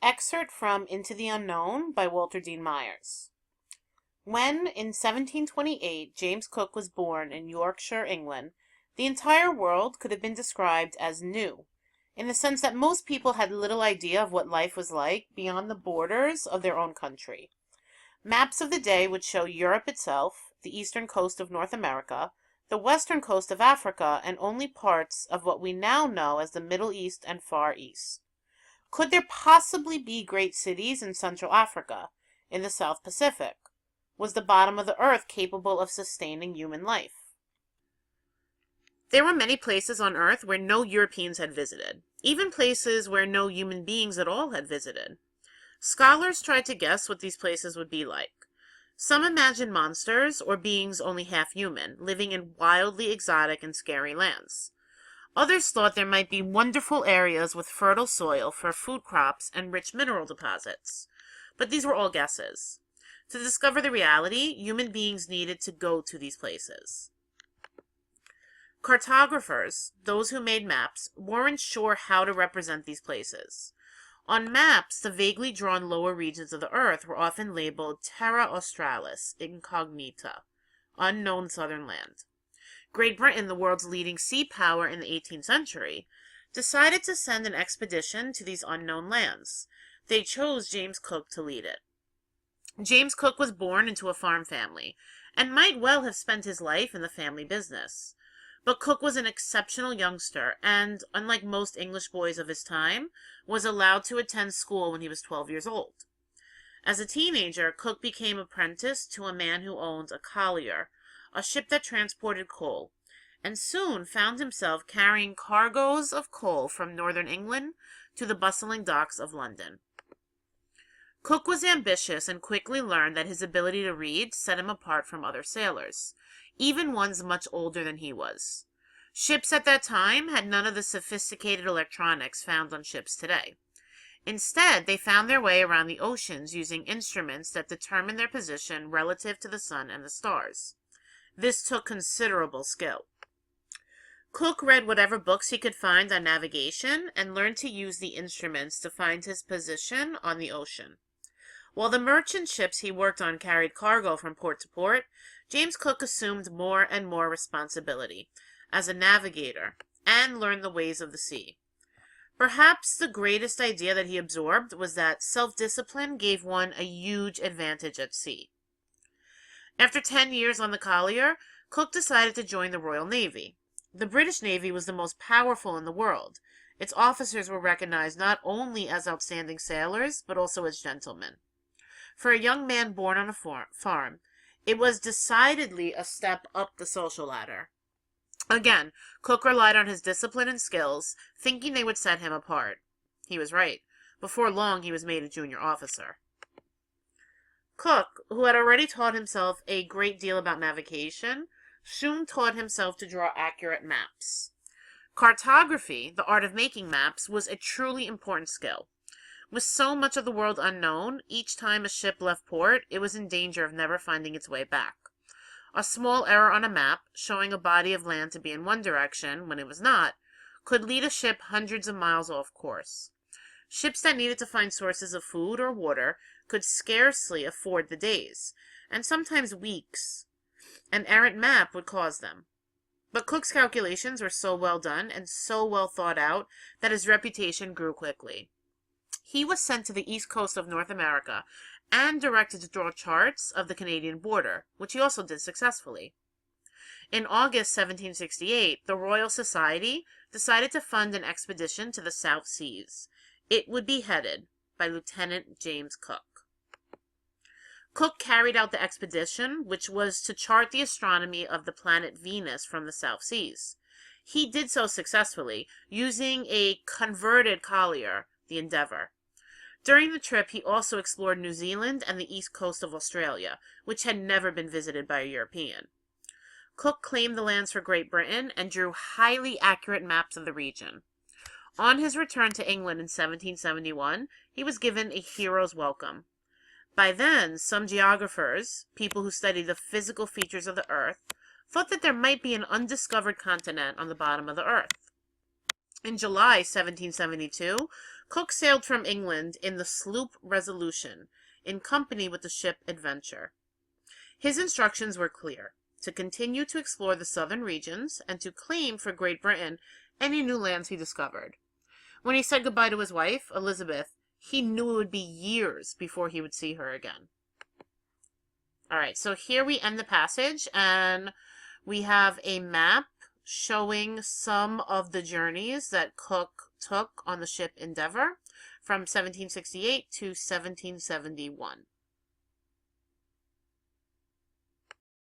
Excerpt from Into the Unknown by Walter Dean Myers. When, in 1728, James Cook was born in Yorkshire, England, the entire world could have been described as new, in the sense that most people had little idea of what life was like beyond the borders of their own country. Maps of the day would show Europe itself, the eastern coast of North America, the western coast of Africa, and only parts of what we now know as the Middle East and Far East. Could there possibly be great cities in Central Africa, in the South Pacific? Was the bottom of the earth capable of sustaining human life? There were many places on Earth where no Europeans had visited, even places where no human beings at all had visited. Scholars tried to guess what these places would be like. Some imagined monsters or beings only half human, living in wildly exotic and scary lands. Others thought there might be wonderful areas with fertile soil for food crops and rich mineral deposits. But these were all guesses. To discover the reality, human beings needed to go to these places. Cartographers, those who made maps, weren't sure how to represent these places. On maps, the vaguely drawn lower regions of the Earth were often labeled Terra Australis, incognita, unknown southern land. Great Britain, the world's leading sea power in the 18th century, decided to send an expedition to these unknown lands. They chose James Cook to lead it. James Cook was born into a farm family, and might well have spent his life in the family business. But Cook was an exceptional youngster, and, unlike most English boys of his time, was allowed to attend school when he was 12 years old. As a teenager, Cook became apprenticed to a man who owned a collier, a ship that transported coal, and soon found himself carrying cargoes of coal from northern England to the bustling docks of London. Cook was ambitious and quickly learned that his ability to read set him apart from other sailors, even ones much older than he was. Ships at that time had none of the sophisticated electronics found on ships today. Instead, they found their way around the oceans using instruments that determined their position relative to the sun and the stars. This took considerable skill. Cook read whatever books he could find on navigation and learned to use the instruments to find his position on the ocean. While the merchant ships he worked on carried cargo from port to port, James Cook assumed more and more responsibility as a navigator and learned the ways of the sea. Perhaps the greatest idea that he absorbed was that self-discipline gave one a huge advantage at sea. After 10 years on the collier, Cook decided to join the Royal Navy. The British Navy was the most powerful in the world. Its officers were recognized not only as outstanding sailors, but also as gentlemen. For a young man born on a farm, it was decidedly a step up the social ladder. Again, Cook relied on his discipline and skills, thinking they would set him apart. He was right. Before long, he was made a junior officer. Cook, who had already taught himself a great deal about navigation, soon taught himself to draw accurate maps. Cartography, the art of making maps, was a truly important skill. With so much of the world unknown, each time a ship left port, it was in danger of never finding its way back. A small error on a map, showing a body of land to be in one direction when it was not, could lead a ship hundreds of miles off course. Ships that needed to find sources of food or water could scarcely afford the days, and sometimes weeks, an errant map would cause them. But Cook's calculations were so well done and so well thought out that his reputation grew quickly. He was sent to the east coast of North America and directed to draw charts of the Canadian border, which he also did successfully. In August 1768, the Royal Society decided to fund an expedition to the South Seas. It would be headed by Lieutenant James Cook. Cook carried out the expedition, which was to chart the astronomy of the planet Venus from the South Seas. He did so successfully, using a converted collier, the Endeavour. During the trip, he also explored New Zealand and the east coast of Australia, which had never been visited by a European. Cook claimed the lands for Great Britain and drew highly accurate maps of the region. On his return to England in 1771, he was given a hero's welcome. By then, some geographers, people who study the physical features of the Earth, thought that there might be an undiscovered continent on the bottom of the Earth. In July 1772, Cook sailed from England in the sloop Resolution, in company with the ship Adventure. His instructions were clear: to continue to explore the southern regions, and to claim for Great Britain any new lands he discovered. When he said goodbye to his wife, Elizabeth, he knew it would be years before he would see her again. All right, so here we end the passage, and we have a map showing some of the journeys that Cook took on the ship Endeavour from 1768 to 1771.